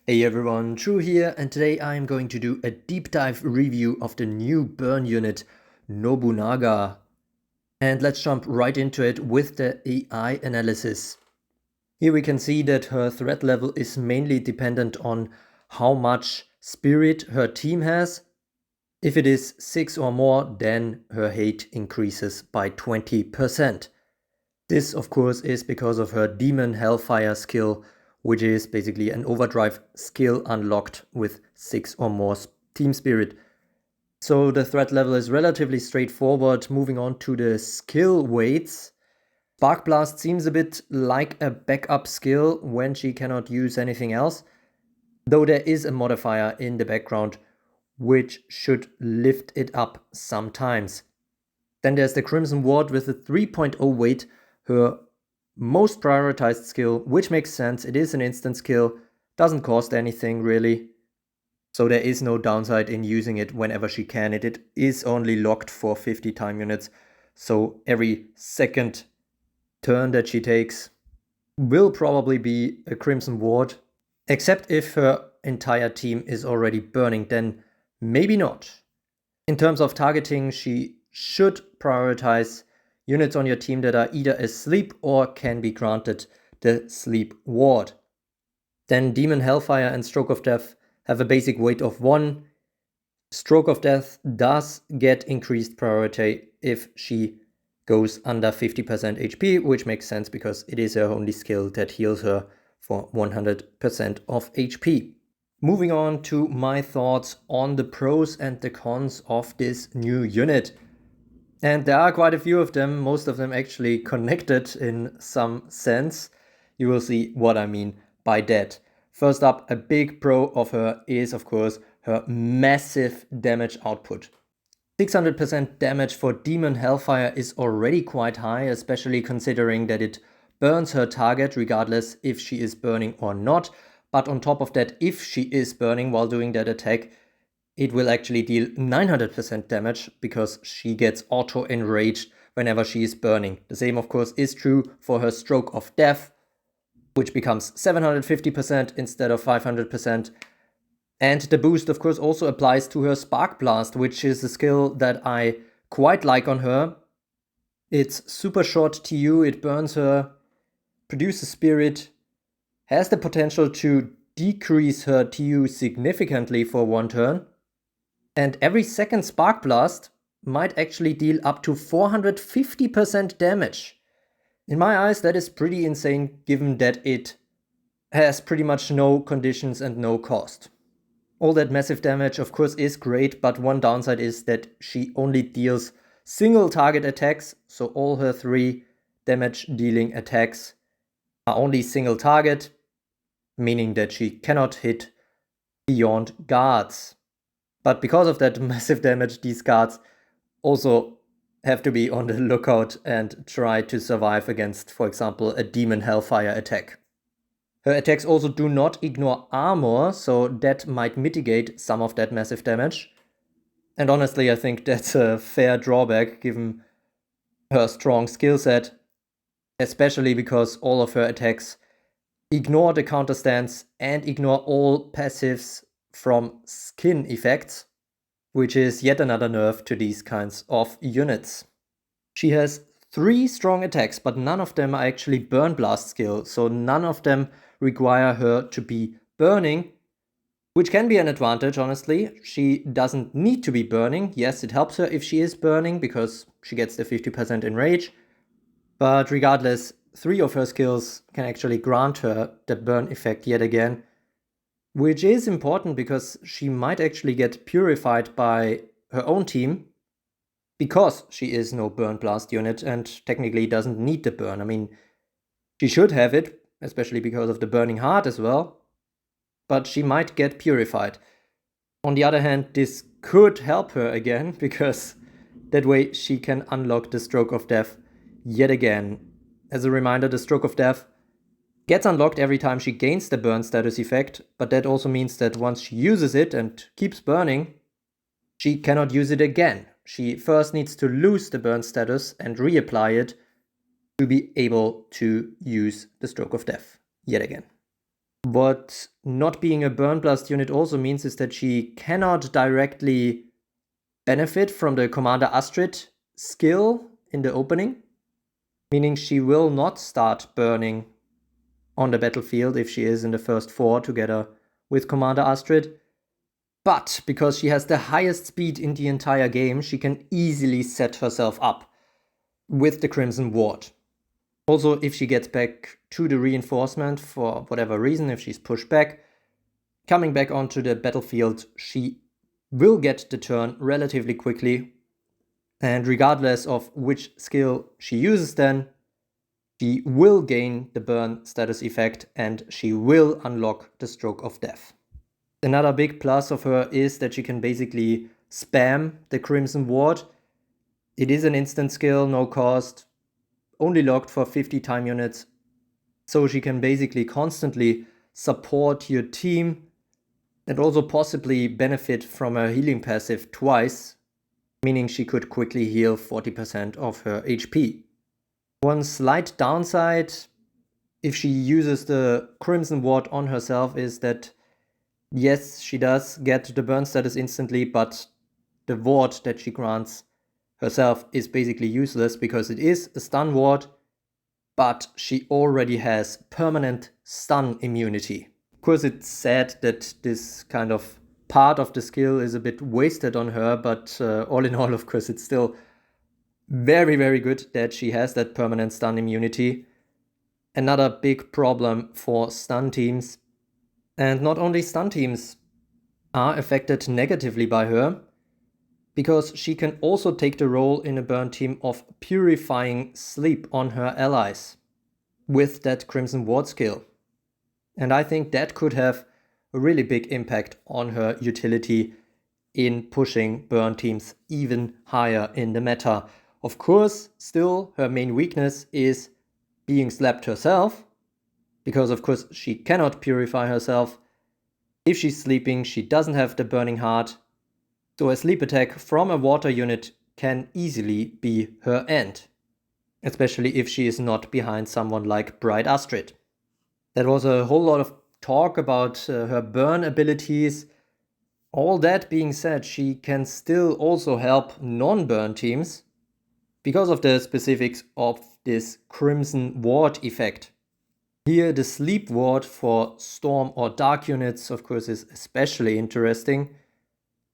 Hey everyone, True here, and today I'm going to do a deep dive review of the new burn unit, Nobunaga. And let's jump right into it with the AI analysis. Here we can see that her threat level is mainly dependent on how much spirit her team has. If it is 6 or more, then her hate increases by 20%. This, of course, is because of her Demon Hellfire skill, which is basically an overdrive skill unlocked with 6 or more team spirit. So the threat level is relatively straightforward. Moving on to the skill weights. Spark Blast seems a bit like a backup skill when she cannot use anything else, though there is a modifier in the background which should lift it up sometimes. Then there's the Crimson Ward with a 3.0 weight, her most prioritized skill, which makes sense. It is an instant skill, doesn't cost anything really. So there is no downside in using it whenever she can. It is only locked for 50 time units. So every second turn that she takes will probably be a Crimson Ward. Except if her entire team is already burning, then maybe not. In terms of targeting, she should prioritize units on your team that are either asleep or can be granted the sleep ward. Then Demon Hellfire and Stroke of Death have a basic weight of 1. Stroke of Death does get increased priority if she goes under 50% HP, which makes sense because it is her only skill that heals her for 100% of HP. Moving on to my thoughts on the pros and the cons of this new unit. And there are quite a few of them, most of them actually connected in some sense. You will see what I mean by that. First up, a big pro of her is, of course, her massive damage output. 600% damage for Demon Hellfire is already quite high, especially considering that it burns her target regardless if she is burning or not. But on top of that, if she is burning while doing that attack, it will actually deal 900% damage because she gets auto-enraged whenever she is burning. The same, of course, is true for her Stroke of Death, which becomes 750% instead of 500%. And the boost, of course, also applies to her Spark Blast, which is a skill that I quite like on her. It's super short TU, it burns her, produces spirit, has the potential to decrease her TU significantly for one turn. And every second Spark Blast might actually deal up to 450% damage. In my eyes, that is pretty insane given that it has pretty much no conditions and no cost. All that massive damage, of course, is great, but one downside is that she only deals single target attacks, so all her 3 damage dealing attacks are only single target, meaning that she cannot hit beyond guards. But because of that massive damage, these guards also have to be on the lookout and try to survive against, for example, a Demon Hellfire attack. Her attacks also do not ignore armor, so that might mitigate some of that massive damage. And honestly, I think that's a fair drawback given her strong skill set, especially because all of her attacks ignore the counter stance and ignore all passives from skin effects, which is yet another nerf to these kinds of units. She has 3 strong attacks, but none of them are actually burn blast skill, so none of them require her to be burning, which can be an advantage, honestly. She doesn't need to be burning. Yes, it helps her if she is burning because she gets the 50% enrage, but regardless, 3 of her skills can actually grant her the burn effect yet again, which is important because she might actually get purified by her own team because she is no burn blast unit and technically doesn't need the burn. I mean, she should have it, especially because of the burning heart as well, but she might get purified. On the other hand, this could help her again because that way she can unlock the Stroke of Death yet again. As a reminder, the Stroke of Death gets unlocked every time she gains the burn status effect, but that also means that once she uses it and keeps burning, she cannot use it again. She first needs to lose the burn status and reapply it to be able to use the Stroke of Death yet again. What not being a Burn Blast unit also means is that she cannot directly benefit from the Commander Astrid skill in the opening, meaning she will not start burning on the battlefield if she is in the first 4 together with Commander Astrid. But because she has the highest speed in the entire game, she can easily set herself up with the Crimson Ward. Also, if she gets back to the reinforcement for whatever reason, if she's pushed back, coming back onto the battlefield, she will get the turn relatively quickly. And regardless of which skill she uses then, she will gain the burn status effect and she will unlock the Stroke of Death. Another big plus of her is that she can basically spam the Crimson Ward. It is an instant skill, no cost, only locked for 50 time units. So she can basically constantly support your team and also possibly benefit from a healing passive twice, meaning she could quickly heal 40% of her HP. One slight downside, if she uses the Crimson Ward on herself, is that yes, she does get the burn status instantly, but the ward that she grants herself is basically useless because it is a stun ward, but she already has permanent stun immunity. Of course, it's sad that this kind of part of the skill is a bit wasted on her, but all in all, of course, it's still very, very good that she has that permanent stun immunity. Another big problem for stun teams, and not only stun teams are affected negatively by her, because she can also take the role in a burn team of purifying sleep on her allies with that Crimson Ward skill. And I think that could have a really big impact on her utility in pushing burn teams even higher in the meta. Of course, still her main weakness is being slapped herself, because of course she cannot purify herself. If she's sleeping, she doesn't have the Burning Heart, so a sleep attack from a water unit can easily be her end, especially if she is not behind someone like Bright Astrid. That was a whole lot of talk about her burn abilities. All that being said, she can still also help non-burn teams because of the specifics of this Crimson Ward effect. Here, the Sleep Ward for Storm or Dark units, of course, is especially interesting.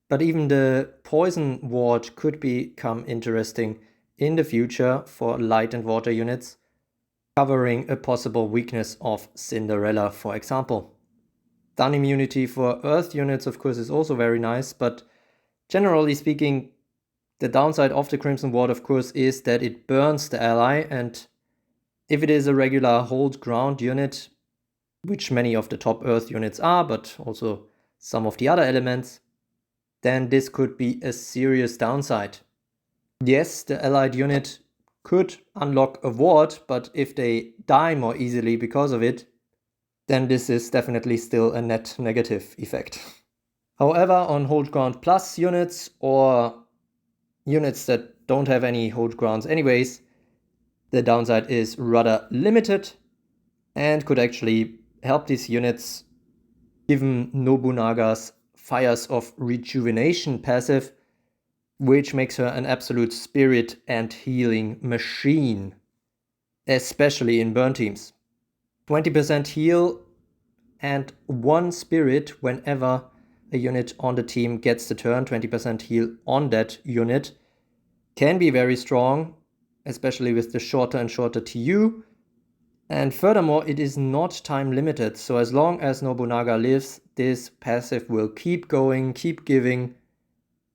But even the Poison Ward could become interesting in the future for Light and Water units, covering a possible weakness of Cinderella, for example. Stun immunity for Earth units, of course, is also very nice, but generally speaking, the downside of the Crimson Ward, of course, is that it burns the ally, and if it is a regular hold ground unit, which many of the top Earth units are, but also some of the other elements, then this could be a serious downside. Yes, the allied unit could unlock a ward, but if they die more easily because of it, then this is definitely still a net negative effect. However, on hold ground plus units or units that don't have any hold grounds anyways, the downside is rather limited and could actually help these units given Nobunaga's Fires of Rejuvenation passive, which makes her an absolute spirit and healing machine, especially in burn teams. 20% heal and 1 spirit whenever a unit on the team gets the turn, 20% heal on that unit, can be very strong, especially with the shorter and shorter TU. And furthermore, it is not time limited, so as long as Nobunaga lives, this passive will keep going, keep giving,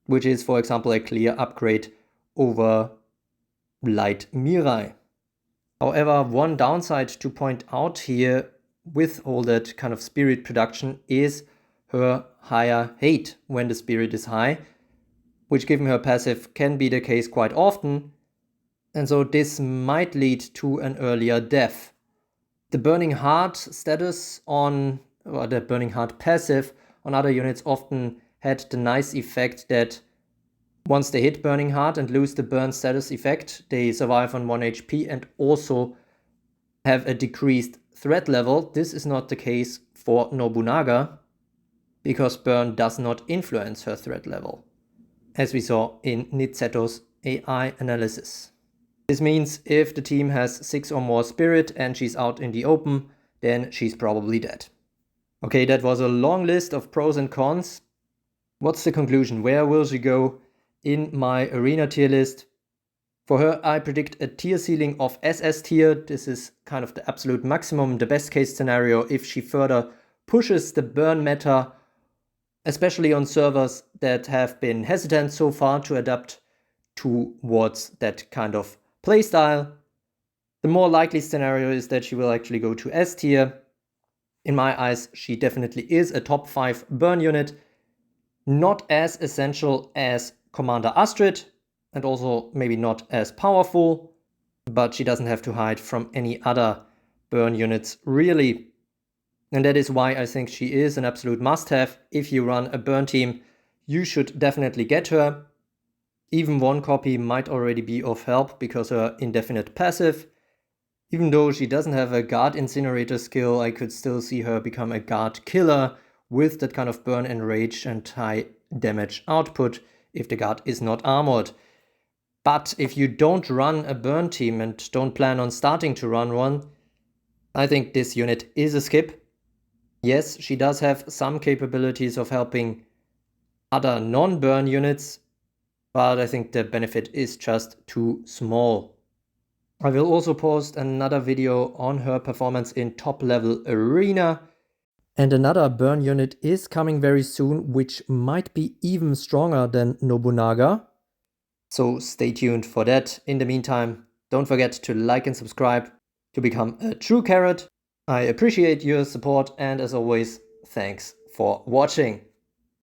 which is, for example, a clear upgrade over Light Mirai. However, one downside to point out here with all that kind of spirit production is her higher hate when the spirit is high, which given her passive can be the case quite often, and so this might lead to an earlier death. The Burning Heart status on, or the Burning Heart passive on other units often had the nice effect that once they hit Burning Heart and lose the burn status effect, they survive on 1 HP and also have a decreased threat level. This is not the case for Nobunaga, because burn does not influence her threat level, as we saw in Nizeto's AI analysis. This means if the team has 6 or more spirit and she's out in the open, then she's probably dead. Okay, that was a long list of pros and cons. What's the conclusion? Where will she go in my arena tier list? For her, I predict a tier ceiling of SS tier. This is kind of the absolute maximum, the best case scenario if she further pushes the burn meta, especially on servers that have been hesitant so far to adapt towards that kind of playstyle. The more likely scenario is that she will actually go to S tier. In my eyes, she definitely is a top 5 burn unit. Not as essential as Commander Astrid, and also maybe not as powerful, but she doesn't have to hide from any other burn units really. And that is why I think she is an absolute must-have. If you run a burn team, you should definitely get her. Even one copy might already be of help because her indefinite passive. Even though she doesn't have a guard incinerator skill, I could still see her become a guard killer with that kind of burn and rage and high damage output if the guard is not armored. But if you don't run a burn team and don't plan on starting to run one, I think this unit is a skip. Yes, she does have some capabilities of helping other non-burn units, but I think the benefit is just too small. I will also post another video on her performance in top level arena. And another burn unit is coming very soon, which might be even stronger than Nobunaga. So stay tuned for that. In the meantime, don't forget to like and subscribe to become a true carrot. I appreciate your support, and as always, thanks for watching.